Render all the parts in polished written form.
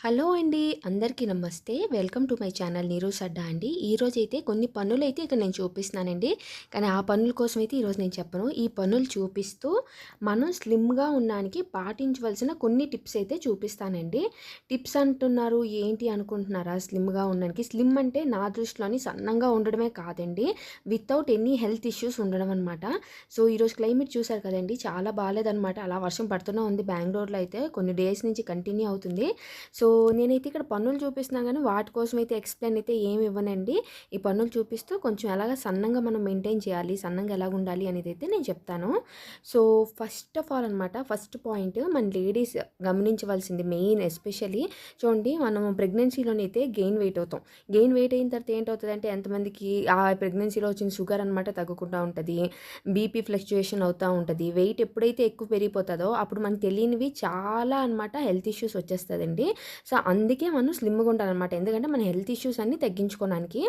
Hello అండి. అందరికీ నమస్తే. Welcome to my channel Neeru's Adda అండి. ఈరోజైతే కొన్ని పనులైతే ఇక్కడ నేను చూపిస్తున్నానండి. కానీ ఆ పనుల కోసమైతే ఈరోజు నేను చెప్పను. ఈ పనులు చూపిస్తూ మనం స్లిమ్‌గా ఉండడానికి పాటించవలసిన కొన్ని టిప్స్ అయితే చూపిస్తానండి. టిప్స్ అంటున్నారు ఏంటి అనుకుంటున్నారా స్లిమ్‌గా ఉండడానికి? స్లిమ్ అంటే నా దృష్టిలోని సన్నంగా ఉండడమే కాదండి. వితౌట్ ఎనీ హెల్త్ ఇష్యూస్ ఉండడం అనమాట. సో ఈరోజు క్లైమేట్ చూసారు కదండీ! చాలా బాలేదనమాట. అలా వర్షం పడుతూనే ఉంది బెంగుళూరులో అయితే. కొన్ని డేస్ నుంచి కంటిన్యూ అవుతుంది. సో, నేనైతే ఇక్కడ పన్నులు చూపిస్తున్నా గానీ, వాటి కోసమైతే ఎక్స్‌ప్లెయిన్ అయితే ఏమి ఇవ్వనండి. ఈ పన్నులు చూపిస్తూ కొంచెం ఎలాగా సన్నంగా మనం మెయింటైన్ చేయాలి, సన్నంగా ఎలాగుండాలి అనేదైతే నేను చెప్తాను. సో, ఫస్ట్ ఆఫ్ ఆల్ అనమాట, ఫస్ట్ పాయింట్ మన లేడీస్ గమనించవలసింది మెయిన్ ఎస్పెషల్లీ చూడండి, మనం ప్రెగ్నెన్సీలోనైతే గెయిన్ వెయిట్ అవుతాం. గెయిన్ వెయిట్ అయిన తర్వాత ఏంటవుతదంటే, ఎంతమందికి ఆ ప్రెగ్నెన్సీలో వచ్చిన షుగర్ అనమాట తగ్గుకుంటా ఉంటది. బీపీ ఫ్లక్చుయేషన్ అవుతా ఉంటది. వెయిట్ ఎప్పుడైతే ఎక్కువ పెరిగిపోతదో, అప్పుడు మనకు తెలియనివి చాలా అనమాట హెల్త్ ఇష్యూస్ వచ్చేస్తదండి. సో, అందుకే మనం స్లిమ్‌గా ఉండాలనమాట. ఎందుకంటే మన హెల్త్ ఇష్యూస్ అన్నీ తగ్గించుకోవడానికి.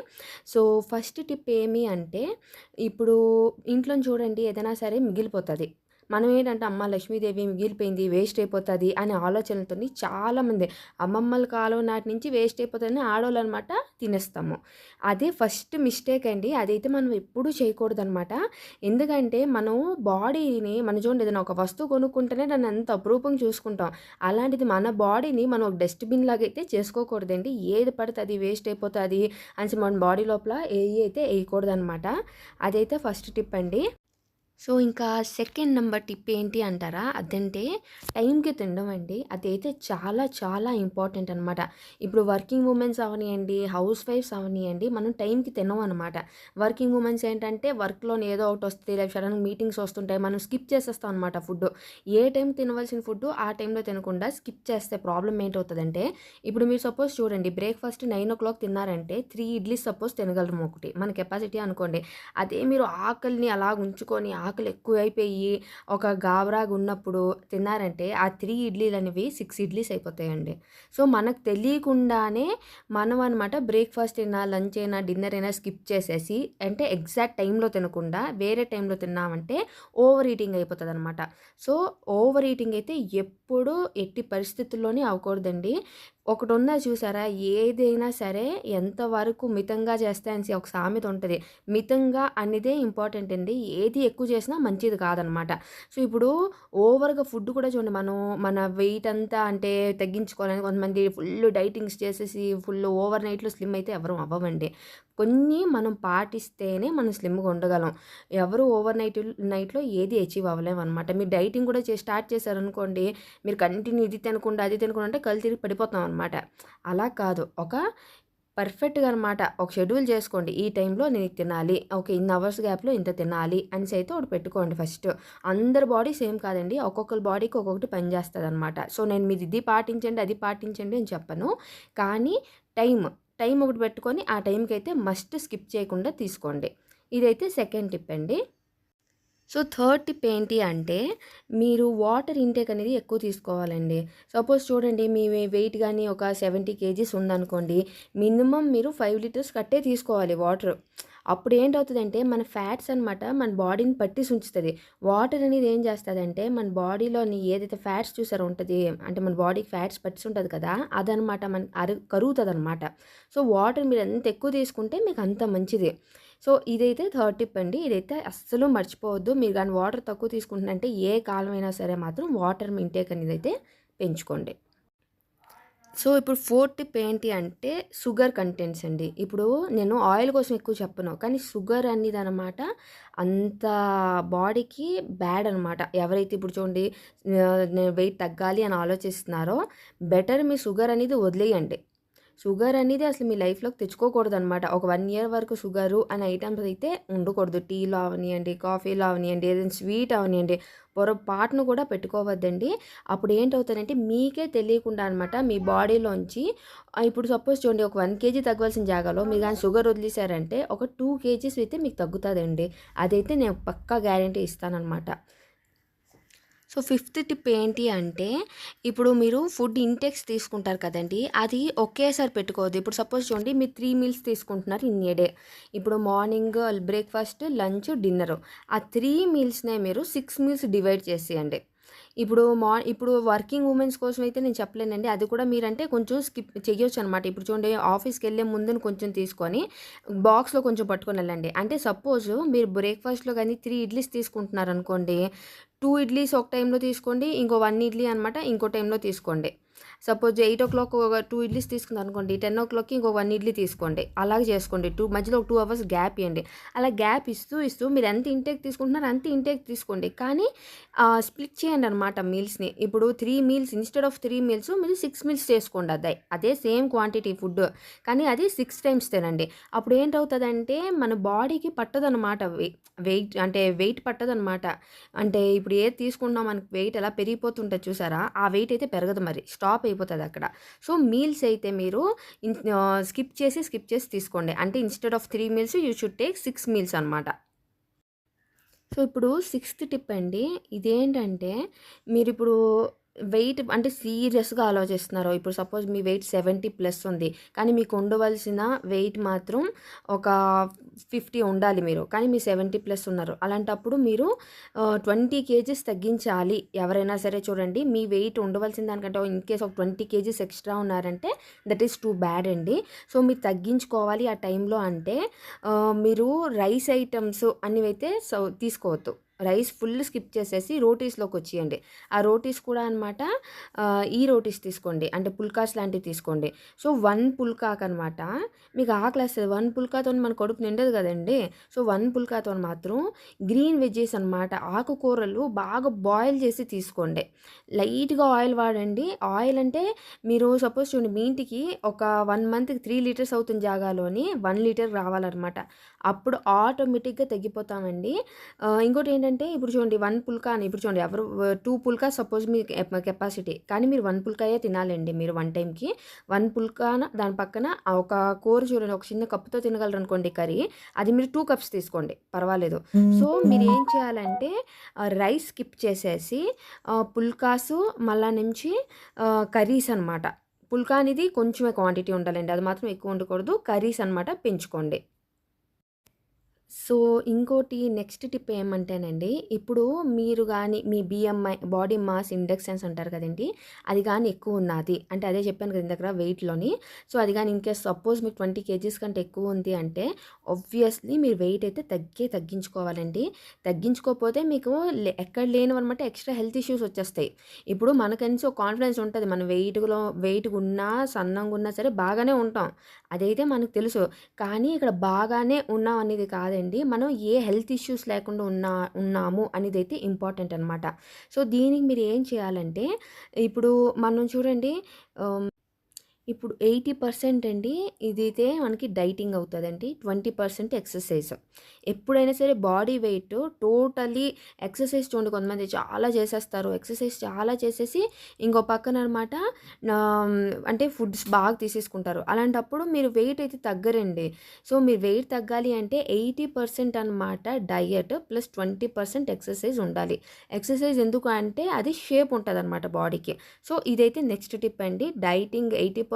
సో, ఫస్ట్ టిప్ ఏమి అంటే, ఇప్పుడు ఇంట్లోని చూడండి ఏదైనా సరే మిగిలిపోతది. మనం ఏంటంటే అమ్మ లక్ష్మీదేవి మిగిలిపోయింది, వేస్ట్ అయిపోతది అనే ఆలోచనలతోని చాలామంది అమ్మమ్మల కాలం నాటి నుంచి వేస్ట్ అయిపోతదని ఆడోళ్ళనమాట తినేస్తాము. అదే ఫస్ట్ మిస్టేక్ అండి. అదైతే మనం ఎప్పుడూ చేయకూడదనమాట. ఎందుకంటే మనం బాడీని మనం చూడండి ఏదైనా ఒక వస్తువు కొనుక్కుంటేనే దాన్ని ఎంత అపురూపంగా చూసుకుంటాం. అలాంటిది మన బాడీని మనం ఒక డస్ట్‌బిన్ లాగా అయితే చేసుకోకూడదండి. ఏది పడితే అది వేస్ట్ అయిపోతది అనేసి మన బాడీ లోపల ఏయి అయితే ఎయకూడదనమాట. అదైతే ఫస్ట్ టిప్ అండి. సో, ఇంకా సెకండ్ నంబర్ టిప్ ఏంటి అంటారా? అదంటే టైంకి తినడం అండి. అదైతే చాలా చాలా ఇంపార్టెంట్ అనమాట. ఇప్పుడు వర్కింగ్ ఉమెన్స్ అవ్వనియండి, హౌస్ వైఫ్స్ అవ్వనియండి, మనం టైంకి తినమనమాట. వర్కింగ్ ఉమెన్స్ ఏంటంటే వర్క్‌లోని ఏదో ఒకటి వస్తది, లేదా సడెన్‌గా మీటింగ్స్ వస్తుంటాయి. మనం స్కిప్ చేసేస్తాం అనమాట ఫుడ్డు. ఏ టైం తినవలసిన ఫుడ్డు ఆ టైంలో తినకుండా స్కిప్ చేస్తే ప్రాబ్లమ్ ఏంటవుతదంటే, ఇప్పుడు మీరు సపోజ్ చూడండి బ్రేక్‌ఫాస్ట్ 9:00 తిన్నారంటే 3 ఇడ్లీస్ సపోజ్ తినగలము ఒకటి. మన కెపాసిటీ అనుకోండి. అదే మీరు ఆకలిని అలా ఉంచుకొని ఆకలి ఎక్కువైపోయి ఒక గాబరాగా ఉన్నప్పుడు తిన్నారంటే ఆ 3 ఇడ్లీలనేవి 6 ఇడ్లీస్ అయిపోతాయండి. సో, మనకు తెలియకుండానే మనం అనమాట బ్రేక్‌ఫాస్ట్ అయినా, లంచ్ అయినా, డిన్నర్ అయినా స్కిప్ చేసేసి అంటే ఎగ్జాక్ట్ టైంలో తినకుండా వేరే టైంలో తిన్నామంటే ఓవర్ ఈటింగ్ అయిపోతదనమాట. సో, ఓవర్ ఈటింగ్ అయితే ఎప్పుడూ ఎట్టి పరిస్థితుల్లోని అవ్వకూడదండి. ఒకటున్నది చూసారా? ఏదైనా సరే ఎంతవరకు మితంగా చేస్తే అనేసి ఒక సామెత ఉంటది. మితంగా అనేదే ఇంపార్టెంట్ అండి. ఏది ఎక్కువ చేసినా మంచిది కాదనమాట. సో, ఇప్పుడు ఓవర్‌గా ఫుడ్ కూడా చూడండి మనం మన వెయిట్ అంతా అంటే తగ్గించుకోవాలని కొంతమంది ఫుల్ డైటింగ్స్ చేసేసి ఫుల్ ఓవర్ నైట్‌లో స్లిమ్ అయితే ఎవరు అవ్వమండి. కొన్ని మనం పాటిస్తేనే మనం స్లిమ్‌గా ఉండగలం. ఎవరు ఓవర్ నైట్‌లో ఏది అచీవ్ అవ్వలేమనమాట. మీరు డైటింగ్ కూడా స్టార్ట్ చేశారనుకోండి, మీరు కంటిన్యూ ఇది తినకుండా, అది తినకుండా అంటే కళ్ళు తిరిగి పడిపోతాం అనమాట. అలా కాదు. ఒక పర్ఫెక్ట్‌గా అనమాట. ఒక షెడ్యూల్ చేసుకోండి. ఈ టైంలో నేను ఇది తినాలి. ఓకే. ఇన్ని అవర్స్ గ్యాప్‌లో ఇంత తినాలి అనేసి అయితే ఒకటి పెట్టుకోండి ఫస్ట్. అందరి బాడీ సేమ్ కాదండి. ఒక్కొక్కళ్ళ బాడీకి ఒక్కొక్కటి పనిచేస్తదనమాట. సో, నేను మీరు ఇది పాటించండి, అది పాటించండి అని చెప్పను. కానీ టైమ్, టైమ్ ఒకటి పెట్టుకొని ఆ టైంకైతే మస్ట్ స్కిప్ చేయకుండా తీసుకోండి. ఇదైతే సెకండ్ టిప్ అండి. సో, థర్డ్ టిప్ ఏంటి అంటే, మీరు వాటర్ ఇంటేక్ అనేది ఎక్కువ తీసుకోవాలండి. సపోజ్ చూడండి మీ వెయిట్ గాని ఒక 70 కేజీస్ ఉందనుకోండి, మినిమమ్ మీరు 5 లీటర్స్ కట్టే తీసుకోవాలి వాటర్. అప్పుడు ఏంటవుతదంటే, మన ఫ్యాట్స్ అనమాట మన బాడీని పట్టేసి ఉంచుతది. వాటర్ అనేది ఏం చేస్తదంటే, మన బాడీలోని ఏదైతే ఫ్యాట్స్ చూసారో ఉంటది, అంటే మన బాడీకి ఫ్యాట్స్ పట్టేసి ఉంటది కదా! అదనమాట మన కరుగుతదనమాట. సో, వాటర్ మీరు ఎంత ఎక్కువ తీసుకుంటే మీకు అంత మంచిది. సో, ఇదైతే థర్డ్ టిప్ అండి. ఇదైతే అస్సలు మర్చిపోవద్దు. మీరు గాని వాటర్ తక్కువ తీసుకుంటున్నారంటే ఏ కాలమైనా సరే మాత్రం వాటర్ ఇంటేక్ అనేదైతే పెంచుకోండి. సో, ఇప్పుడు ఫోర్త్ టిప్ ఏంటి అంటే షుగర్ కంటెంట్స్ అండి. ఇప్పుడు నేను ఆయిల్ కోసం ఎక్కువ చెప్పను. కానీ షుగర్ అనేదనమాట అంత బాడీకి బ్యాడ్ అనమాట. ఎవరైతే ఇప్పుడు చూడండి నేను వెయిట్ తగ్గాలి అని ఆలోచిస్తున్నారో బెటర్ మీ షుగర్ అనేది వదిలేయండి. షుగర్ అనేది అసలు మీ లైఫ్‌లోకి తెచ్చుకోకూడదనమాట. ఒక 1 ఇయర్ వరకు షుగరు అనే ఐటెమ్స్ అయితే ఉండకూడదు. టీలో అవనియండి, కాఫీలో అవనియండి, ఏదైనా స్వీట్ అవనియండి, పొరపాటున కూడా పెట్టుకోవద్దండి. అప్పుడు ఏంటవుతదంటే మీకే తెలియకుండా అనమాట మీ బాడీలోంచి ఇప్పుడు సపోజ్ చూడండి ఒక 1 కేజీ తగ్గవలసిన జాగాలో మీరు గాని షుగర్ వదిలేసారంటే ఒక 2 కేజీస్ అయితే మీకు తగ్గుతదండి. అదైతే నేను పక్కా గ్యారంటీ ఇస్తాననమాట. సో, ఫిఫ్త్ టిప్ ఏంటి అంటే, ఇప్పుడు మీరు ఫుడ్ ఇంటేక్స్ తీసుకుంటారు కదండీ! అది ఒకేసారి పెట్టుకోవద్దు. ఇప్పుడు సపోజ్ చూడండి మీరు 3 మీల్స్ తీసుకుంటున్నారు ఇన్ ఎ డే. ఇప్పుడు మార్నింగ్ బ్రేక్‌ఫాస్ట్, లంచ్, డిన్నరు. ఆ 3 మీల్స్‌నే మీరు 6 మీల్స్ డివైడ్ చేసేయండి. ఇప్పుడు వర్కింగ్ ఉమెన్స్ కోసం అయితే నేను చెప్పలేనండి. అది కూడా మీరంటే కొంచెం స్కిప్ చెయ్యొచ్చనమాట. ఇప్పుడు చూడండి ఆఫీస్‌కెళ్ళే ముందున కొంచెం తీసుకొని బాక్స్‌లో కొంచెం పట్టుకొనెళ్ళండి. అంటే సపోజ్ మీరు బ్రేక్‌ఫాస్ట్‌లో గాని 3 ఇడ్లీస్ తీసుకుంటున్నారనుకోండి, 2 ఇడ్లీస్ ఒక టైమ్‌లో తీసుకోండి. ఇంకో 1 ఇడ్లీ అనమాట ఇంకో టైమ్‌లో తీసుకోండి. సపోజ్ 8:00 ఒక 2 ఇడ్లీస్ తీసుకున్నారనుకోండి, 10:00కి ఇంకో 1 ఇడ్లీ తీసుకోండి. అలాగే చేసుకోండి. మధ్యలో ఒక 2 అవర్స్ గ్యాప్ ఇయ్యండి. అలా గ్యాప్ ఇస్తూ మీరు ఎంత ఇంటేక్ తీసుకుంటున్నారో అంతే ఇంటేక్ తీసుకోండి. కానీ స్ప్లిట్ చేయండనమాట మీల్స్‌ని. ఇప్పుడు 3 మీల్స్ ఇన్‌స్టెడ్ ఆఫ్ 3 మీల్స్ మీరు 6 మీల్స్ చేసుకోండి అదే సేమ్ క్వాంటిటీ ఫుడ్. కానీ అది 6 టైమ్స్ తినండి. అప్పుడేంటవుతదంటే మన బాడీకి పట్టదనమాట వెయిట్ పట్టదనమాట. అంటే ఇప్పుడు ఏది తీసుకుంటున్నాం మనకి వెయిట్ ఎలా పెరిగిపోతుంటది చూసారా? ఆ వెయిట్ అయితే పెరగదు మరి. స్టాప్ అయిపోతదక్కడ. సో, మీల్స్ అయితే మీరు స్కిప్ చేసి తీసుకోండి. అంటే instead of 3 meals you should take 6 meals అనమాట. సో, ఇప్పుడు సిక్స్త్ టిప్ అండి. ఇదేంటంటే మీరిప్పుడు వెయిట్ అంటే సీరియస్‌గా ఆలోచిస్తున్నారు. ఇప్పుడు సపోజ్ మీ వెయిట్ 70 ప్లస్ ఉంది. కానీ మీకు ఉండవలసిన వెయిట్ మాత్రం ఒక 50 ఉండాలి మీరు. కానీ మీరు 70 ప్లస్ ఉన్నారు. అలాంటప్పుడు మీరు 20 కేజీస్ తగ్గించాలి. ఎవరైనా సరే చూడండి మీ వెయిట్ ఉండవలసిన దానికంటే ఇన్‌కేస్ ఒక 20 కేజీస్ ఎక్స్‌ట్రా ఉన్నారంటే దట్ ఈస్ టూ బ్యాడ్ అండి. సో, మీరు తగ్గించుకోవాలి ఆ టైంలో అంటే మీరు రైస్ ఐటెమ్స్ అనేవైతే తీసుకోవద్దు. రైస్ ఫుల్ స్కిప్ చేసేసి రోటీస్‌లోకొచ్చేయండి. ఆ రోటీస్ కూడా అనమాట ఈ రోటీస్ తీసుకోండి. అంటే పుల్కాస్ లాంటివి తీసుకోండి. సో, 1 పుల్కాకనమాట మీకు ఆకలేస్తది. 1 పుల్కాతోని మన కడుపు నిండదు గదండీ! సో, 1 పుల్కాతోని మాత్రం గ్రీన్ వెజ్జీస్ అనమాట. ఆకుకూరలు బాగా బాయిల్ చేసి తీసుకోండి. లైట్‌గా ఆయిల్ వాడండి. ఆయిల్ అంటే మీరు సపోజ్ చూడండి మీ ఇంటికి ఒక 1 మంత్‌కి 3 లీటర్స్ అవుతున్న జాగాలోని 1 లీటర్ రావాలనమాట. అప్పుడు ఆటోమేటిక్‌గా తగ్గిపోతామండి. ఇంకోటేంటంటే ఇప్పుడు చూడండి 1 పుల్కా అని ఇప్పుడు చూడండి 2 పుల్కా సపోజ్ మీ కెపాసిటీ. కానీ మీరు 1 పుల్కాయే తినాలండి మీరు 1 టైమ్‌కి. 1 పుల్కాన దాని పక్కన ఒక కూర చూడండి ఒక చిన్న కప్పుతో తినగలరనుకోండి కర్రీ. అది మీరు 2 కప్స్ తీసుకోండి పర్వాలేదు. సో, మీరేం చేయాలంటే రైస్ స్కిప్ చేసేసి పుల్కాసు మళ్ళా నుంచి కర్రీస్ అనమాట. పుల్కా అనేది కొంచెమే క్వాంటిటీ ఉండాలండి. అది మాత్రం ఎక్కువ ఉండకూడదు. కర్రీస్ అనమాట పెంచుకోండి. సో, ఇంకోటి నెక్స్ట్ టిప్ ఏమంటేనండి, ఇప్పుడు మీరు గాని మీ బీఎంఐ బాడీ మాస్ ఇండెక్స్ అనేసి అంటారు కదండీ! అది గాని ఎక్కువున్నాది. అంటే అదే చెప్పాను కదా ఇందాకడ వెయిట్‌లోని. సో, అది గాని ఇన్‌కేస్ సపోజ్ మీకు 20 కేజీస్ కంటే ఎక్కువుంది అంటే ఆబ్వియస్‌లీ మీరు వెయిట్ అయితే తగ్గించుకోవాలండి. తగ్గించుకోకపోతే మీకు ఎక్కడ లేనివనమాట ఎక్స్‌ట్రా హెల్త్ ఇష్యూస్ వచ్చేస్తాయి. ఇప్పుడు మనకనిసి ఒక కాన్ఫిడెన్స్ ఉంటది. మనం వెయిట్‌గున్నా, సన్నంగున్నా సరే బాగానే ఉంటాం. అదైతే మనకు తెలుసు. కానీ ఇక్కడ బాగానే ఉన్నాం అనేది కాదండి. మనం ఏ హెల్త్ ఇష్యూస్ లేకుండా ఉన్నాము అనేదైతే ఇంపార్టెంట్ అనమాట. సో, దీనికి మీరు ఏం చేయాలంటే ఇప్పుడు మనం చూడండి ఆహ్ ఇప్పుడు 80% అండి ఇదైతే మనకి డైటింగ్ అవుతదండి. 20% ఎక్సర్సైజ్. ఎప్పుడైనా సరే బాడీ వెయిట్ టోటలీ ఎక్సర్సైజ్ చూడండి కొంతమంది చాలా చేసేస్తారు. ఎక్సర్సైజ్ చాలా చేసేసి ఇంకో పక్కననమాట అంటే ఫుడ్స్ బాగా తీసేసుకుంటారు. అలాంటప్పుడు మీరు వెయిట్ అయితే తగ్గరండి. సో, మీరు వెయిట్ తగ్గాలి అంటే 80% అనమాట డయట్ ప్లస్ 20% ఎక్సర్సైజ్ ఉండాలి. ఎక్సర్సైజ్ ఎందుకు అంటే అది షేప్ ఉంటదనమాట బాడీకి. సో, ఇదైతే నెక్స్ట్ టిప్ అండి. డైటింగ్ 80%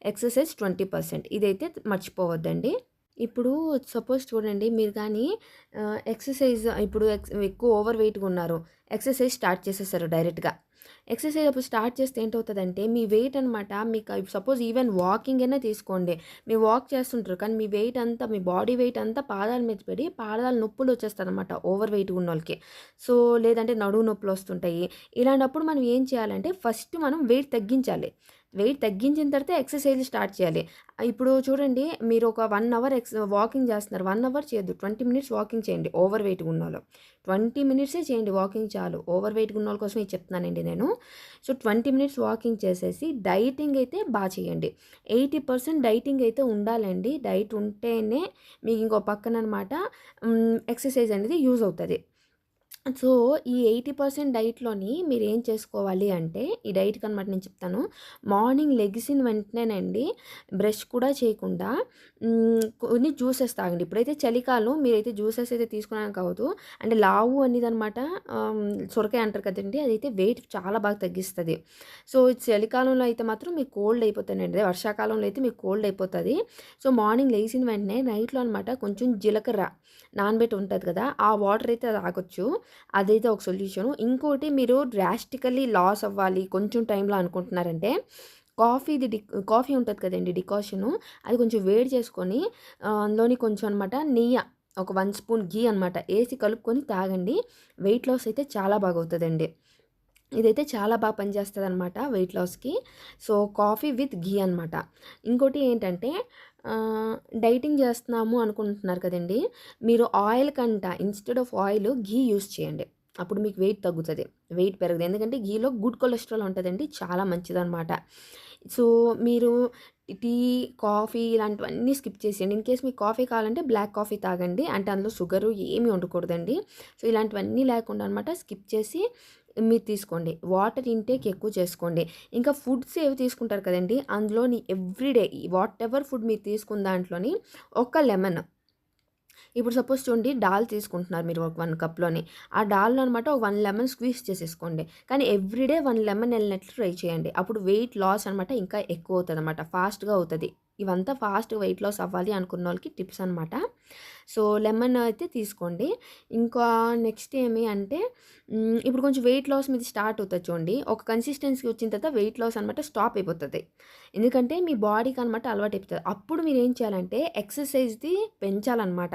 ఎక్సర్సైజ్ 20% ఇదైతే మర్చిపోవద్దండి. ఇప్పుడు సపోజ్ చూడండి మీరు గానీ ఎక్సర్సైజ్ ఇప్పుడు ఎక్కువ ఓవర్ వెయిట్‌గా ఉన్నారు. ఎక్సర్సైజ్ స్టార్ట్ చేసేసారు డైరెక్ట్‌గా. ఎక్సర్సైజ్ అప్పుడు స్టార్ట్ చేస్తే ఏంటవుతదంటే మీ వెయిట్ అనమాట మీకు సపోజ్ ఈవెన్ వాకింగ్ అయినా తీసుకోండి. మీరు వాక్ చేస్తుంటారు. కానీ మీ వెయిట్ అంతా మీ బాడీ వెయిట్ అంతా పాదాల మీద పడి పాదాల నొప్పులు వచ్చేస్తదనమాట ఓవర్ వెయిట్‌గా ఉన్నోళ్ళకి. సో, లేదంటే నడుము నొప్పులొస్తుంటాయి. ఇలాంటప్పుడు మనం ఏం చేయాలంటే ఫస్ట్ మనం వెయిట్ తగ్గించాలి. వెయిట్ తగ్గించిన తర్వాత ఎక్సర్సైజ్ స్టార్ట్ చేయాలి. ఇప్పుడు చూడండి మీరు ఒక 1 అవర్ వాకింగ్ చేస్తున్నారు. 1 అవర్ చేయొద్దు. 20 మినిట్స్ వాకింగ్ చేయండి ఓవర్ వెయిట్‌గా ఉన్నోళ్ళు. 20 మినిట్సే చేయండి వాకింగ్ చాలు. ఓవర్ వెయిట్‌గా ఉన్నోళ్ళ కోసమే ఇది చెప్తున్నానండి నేను. సో, 20 మినిట్స్ వాకింగ్ చేసేసి డైటింగ్ అయితే చేయండి. 80% డైటింగ్ అయితే ఉండాలండి. డైట్ ఉంటేనే మీకు ఇంకో పక్కననమాట ఎక్సర్సైజ్ అనేది యూజ్ అవుతది. సో, ఈ 80% డైట్‌లోని మీరేం చేసుకోవాలి అంటే, ఈ డైట్‌కనమాట నేను చెప్తాను. మార్నింగ్ లెగిసిన వెంటనేనండి బ్రష్ కూడా చేయకుండా కొన్ని జ్యూసెస్ తాగండి. ఇప్పుడైతే చలికాలం మీరైతే జ్యూసెస్ అయితే తీసుకోవడానికి అవ్వదు. అంటే లావు అనేదనమాట సొరకాయ అంటారు కదండీ! అదైతే వెయిట్ చాలా బాగా తగ్గిస్తది. సో, చలికాలంలో అయితే మాత్రం మీకు కోల్డ్ అయిపోతానండి. వర్షాకాలంలో అయితే మీకు కోల్డ్ అయిపోతది. సో, మార్నింగ్ లేసిన వెంటనే నైట్‌లో అనమాట కొంచెం జీలకర్ర నానబెట్టి ఉంటది కదా! ఆ వాటర్ అయితే తాగొచ్చు. అదైతే ఒక సొల్యూషను. ఇంకోటి మీరు డ్రాస్టికల్లీ లాస్ అవ్వాలి కొంచెం టైంలో అనుకుంటున్నారంటే కాఫీ ఉంటది కదండీ డికాషను. అది కొంచెం వేడి చేసుకొని అందులోని కొంచెం అనమాట నెయ్య ఒక 1 స్పూన్ ఘీ అనమాట ఏసి కలుపుకొని తాగండి. వెయిట్ లాస్ అయితే చాలా బాగవుతదండి. ఇదైతే చాలా బాగా పనిచేస్తదనమాట వెయిట్ లాస్‌కి. సో, కాఫీ విత్ ఘీ అనమాట. ఇంకోటి ఏంటంటే డైటింగ్ చేస్తున్నాము అనుకుంటున్నారు కదండీ! మీరు ఆయిల్ కంట instead of oil ghee use చేయండి. అప్పుడు మీకు వెయిట్ తగ్గుతది. వెయిట్ పెరగదు. ఎందుకంటే ఘీలో గుడ్ కొలెస్ట్రాల్ ఉంటదండి. చాలా మంచిదనమాట. సో, మీరు టీ, కాఫీ ఇలాంటివన్నీ స్కిప్ చేసేయండి. ఇన్‌కేస్ మీకు కాఫీ కావాలంటే బ్లాక్ కాఫీ తాగండి. అంటే అందులో షుగరు ఏమి ఉండకూడదండి. సో, ఇలాంటివన్నీ లేకుండా అనమాట స్కిప్ చేసి మీరు తీసుకోండి. వాటర్ ఇంటేక్ ఎక్కువ చేసుకోండి. ఇంకా ఫుడ్స్ ఏవి తీసుకుంటారు కదండీ! అందులోని ఎవ్రీడే వాటెవర్ ఫుడ్ మీరు తీసుకున్న దాంట్లోని ఒక లెమన్ ఇప్పుడు సపోజ్ చూడండి దాల్ తీసుకుంటున్నారు మీరు ఒక 1 కప్‌లోని. ఆ దాల్‌లో అనమాట ఒక 1 లెమన్ స్క్వీజ్ చేసేసుకోండి. కానీ ఎవ్రీడే 1 లెమన్ ఎళ్ళినట్లు ట్రై చేయండి. అప్పుడు వెయిట్ లాస్ అనమాట ఇంకా ఎక్కువవుతదనమాట. ఫాస్ట్‌గా అవుతది. ఇవంతా ఫాస్ట్‌గా వెయిట్ లాస్ అవ్వాలి అనుకున్నోళ్ళకి టిప్స్ అనమాట. సో, లెమన్ అయితే తీసుకోండి. ఇంకా నెక్స్ట్ ఏమి అంటే ఇప్పుడు కొంచెం వెయిట్ లాస్ మీది స్టార్ట్ అవుతది చూడండి. ఒక కన్సిస్టెన్సీ వచ్చిన తర్వాత వెయిట్ లాస్ అనమాట స్టాప్ అయిపోతది. ఎందుకంటే మీ బాడీకి అనమాట అలవాటయిపోతది. అప్పుడు మీరేం చేయాలంటే ఎక్సర్‌సైజ్‌ది పెంచాలనమాట.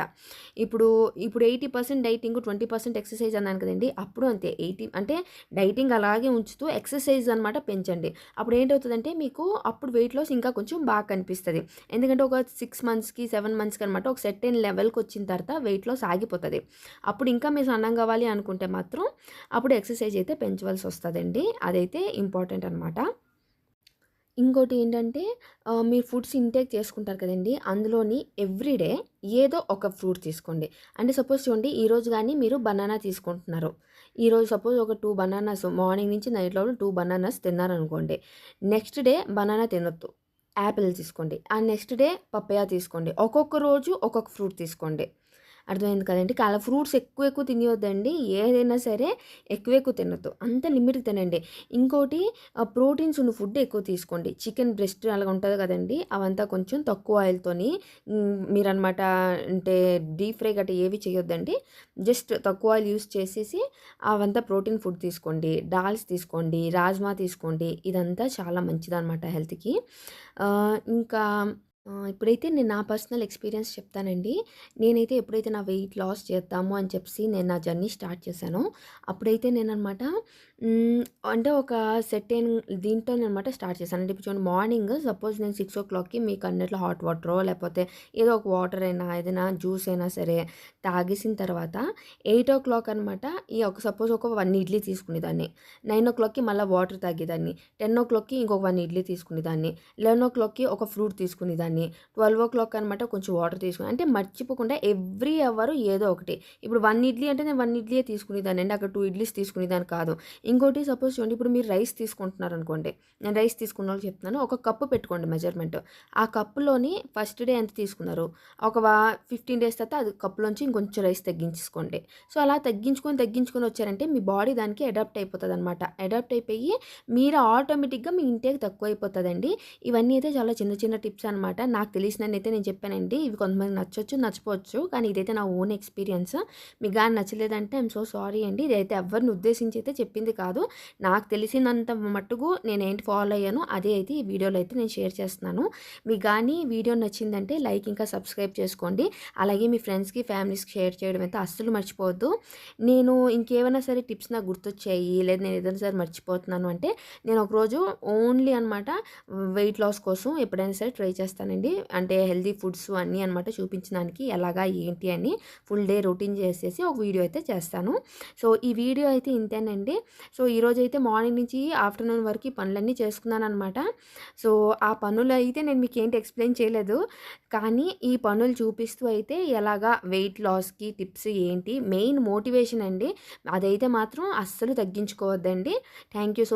ఇప్పుడు, ఇప్పుడు 80% డైటింగ్, 20% ఎక్సర్సైజ్ అన్నాను కదండీ! అప్పుడు అంతే 80 అంటే డైటింగ్ అలాగే ఉంచుతూ ఎక్సర్సైజ్ అనమాట పెంచండి. అప్పుడు ఏంటవుతదంటే మీకు అప్పుడు వెయిట్ లాస్ ఇంకా కొంచెం బాగా కనిపిస్తది. ఎందుకంటే ఒక 6 మంత్స్‌కి, 7 మంత్స్‌కి అనమాట ఒక సెర్టైన్ లెవెల్‌కొచ్చిన తర్వాత వెయిట్ లాస్ ఆగిపోతది. అప్పుడు ఇంకా మీరు సన్నంగా అవ్వాలి అనుకుంటే మాత్రం అప్పుడు ఎక్సర్సైజ్ అయితే పెంచవలసొస్తదండి. అదైతే ఇంపార్టెంట్ అనమాట. ఇంకోటి ఏంటంటే మీరు ఫుడ్స్ ఇంటేక్ చేసుకుంటారు కదండీ! అందులోని ఎవ్రీడే ఏదో ఒక ఫ్రూట్ తీసుకోండి. అంటే సపోజ్ చూడండి ఈరోజు గాని మీరు బనానా తీసుకుంటున్నారు. ఈరోజు సపోజ్ ఒక 2 బనానాస్ మార్నింగ్ నుంచి నైట్ లోపల 2 బనానాస్ తిన్నారనుకోండి. నెక్స్ట్ డే బనానా తినొద్దు. యాపిల్ తీసుకోండి. ఆ నెక్స్ట్ డే పపాయ తీసుకోండి. ఒక్కొక్క రోజు ఒక్కొక్క ఫ్రూట్ తీసుకోండి. అర్థమైంది కదండీ! అలా ఫ్రూట్స్ ఎక్కువ తినేయొద్దండి. ఏదైనా సరే ఎక్కువ తినొద్దు. అంత లిమిట్‌కి తినండి. ఇంకోటి ప్రోటీన్స్ ఉన్న ఫుడ్ ఎక్కువ తీసుకోండి. చికెన్ బ్రెస్ట్ అలాగా ఉంటది కదండీ! అవంతా కొంచెం తక్కువ ఆయిల్‌తోని మీరనమాట అంటే డీప్ ఫ్రై గట్రా ఏవి చేయొద్దండి. జస్ట్ తక్కువ ఆయిల్ యూజ్ చేసేసి అవంతా ప్రోటీన్ ఫుడ్ తీసుకోండి. దాల్స్ తీసుకోండి. రాజ్మా తీసుకోండి. ఇదంతా చాలా మంచిదనమాట హెల్త్‌కి. ఇంకా ఇప్పుడైతే నేను నా పర్సనల్ ఎక్స్‌పీరియన్స్ చెప్తానండి. నేనైతే ఎప్పుడైతే నా వెయిట్ లాస్ చేద్దాము అని చెప్పేసి నేను నా జర్నీ స్టార్ట్ చేశానో, అప్పుడైతే నేననమాట హ్మ్, అంటే ఒక సెర్టైన్ దీంతోననమాట స్టార్ట్ చేశాను. అంటే ఇప్పుడు చూడండి మార్నింగ్ సపోజ్ నేను 6:00కి మీకు అన్నట్లు హాట్ వాటరో లేకపోతే ఏదో ఒక వాటర్ అయినా, ఏదైనా జ్యూస్ అయినా సరే తాగేసిన తర్వాత 8:00 అనమాట ఒక సపోజ్ ఒక 1 ఇడ్లీ తీసుకునేదాన్ని. 9:00కి మళ్ళా వాటర్ తాగేదాన్ని. 10:00కి ఇంకొక 1 ఇడ్లీ తీసుకునేదాన్ని. 11:00కి ఒక ఫ్రూట్ తీసుకునేదాన్ని. 12:00 అనమాట కొంచెం వాటర్ తీసుకుని అంటే మర్చిపోకుండా ఎవ్రీ అవర్ ఏదో ఒకటి. ఇప్పుడు 1 ఇడ్లీ అంటే నేను 1 ఇడ్లీయే తీసుకునేదాన్నండి. అక్కడ 2 ఇడ్లీస్ తీసుకునేదాన్ని కాదు. ఇంకోటి సపోజ్ చూడండి ఇప్పుడు మీరు రైస్ తీసుకుంటున్నారనుకోండి. నేను రైస్ తీసుకున్నోళ్ళకి చెప్తున్నాను. ఒక కప్పు పెట్టుకోండి మెజర్‌మెంట్. ఆ కప్పులోని ఫస్ట్ డే ఎంత తీసుకున్నారు? ఒక 15 డేస్ తర్వాత అది కప్పులోంచి ఇంకొంచెం రైస్ తగ్గించేసుకోండి. సో, అలా తగ్గించుకొని వచ్చారంటే మీ బాడీ దానికి అడాప్ట్ అయిపోతదనమాట. అడాప్ట్ అయిపోయి మీరు ఆటోమేటిక్‌గా మీ ఇంటేక్ తక్కువైపోతదండి. ఇవన్నీ అయితే చాలా చిన్న చిన్న టిప్స్ అనమాట. నాకు తెలిసినన్నయితే నేను చెప్పానండి. ఇవి కొంతమందికి నచ్చొచ్చు, నచ్చపోవచ్చు. కానీ ఇదైతే నా ఓన్ ఎక్స్‌పీరియన్స్. మీకు గాని నచ్చలేదంటే ఐయామ్ సో సారీ అండి. ఇదైతే ఎవ్వరిని ఉద్దేశించి అయితే చెప్పింది కాదు. నాకు తెలిసినంత మట్టుకు నేనేంటి ఫాలో అయ్యానో అదే అయితే ఈ వీడియోలో అయితే నేను షేర్ చేస్తున్నాను. మీకు గాని వీడియో నచ్చిందంటే లైక్ ఇంకా సబ్స్క్రైబ్ చేసుకోండి. అలాగే మీ ఫ్రెండ్స్‌కి, ఫ్యామిలీస్‌కి షేర్ చేయడం అయితే అస్సలు మర్చిపోవద్దు. నేను ఇంకేమైనా సరే టిప్స్ నాకు గుర్తొచ్చాయి లేదా నేను ఏదైనా సరే మర్చిపోతున్నాను అంటే నేను ఒకరోజు ఓన్లీ అనమాట వెయిట్ లాస్ కోసం ఎప్పుడైనా సరే ట్రై చేస్తానండి. అంటే హెల్తీ ఫుడ్స్ అన్నీ అనమాట చూపించడానికి ఎలాగా ఏంటి అని ఫుల్ డే రొటీన్ చేసేసి ఒక వీడియో అయితే చేస్తాను. సో, ఈ వీడియో అయితే ఇంతేనండి. సో, ఈరోజైతే మార్నింగ్ నుంచి ఆఫ్టర్‌నూన్ వరకు ఈ పనులన్నీ చేసుకున్నాననమాట. సో, ఆ పనులైతే నేను మీకేంటి ఎక్స్‌ప్లెయిన్ చేయలేదు. కానీ ఈ పనులు చూపిస్తూ అయితే ఎలాగా వెయిట్ లాస్‌కి టిప్స్ ఏంటి మెయిన్ మోటివేషన్ అండి. అదైతే మాత్రం అస్సలు తగ్గించుకోవద్దండి. Thank you so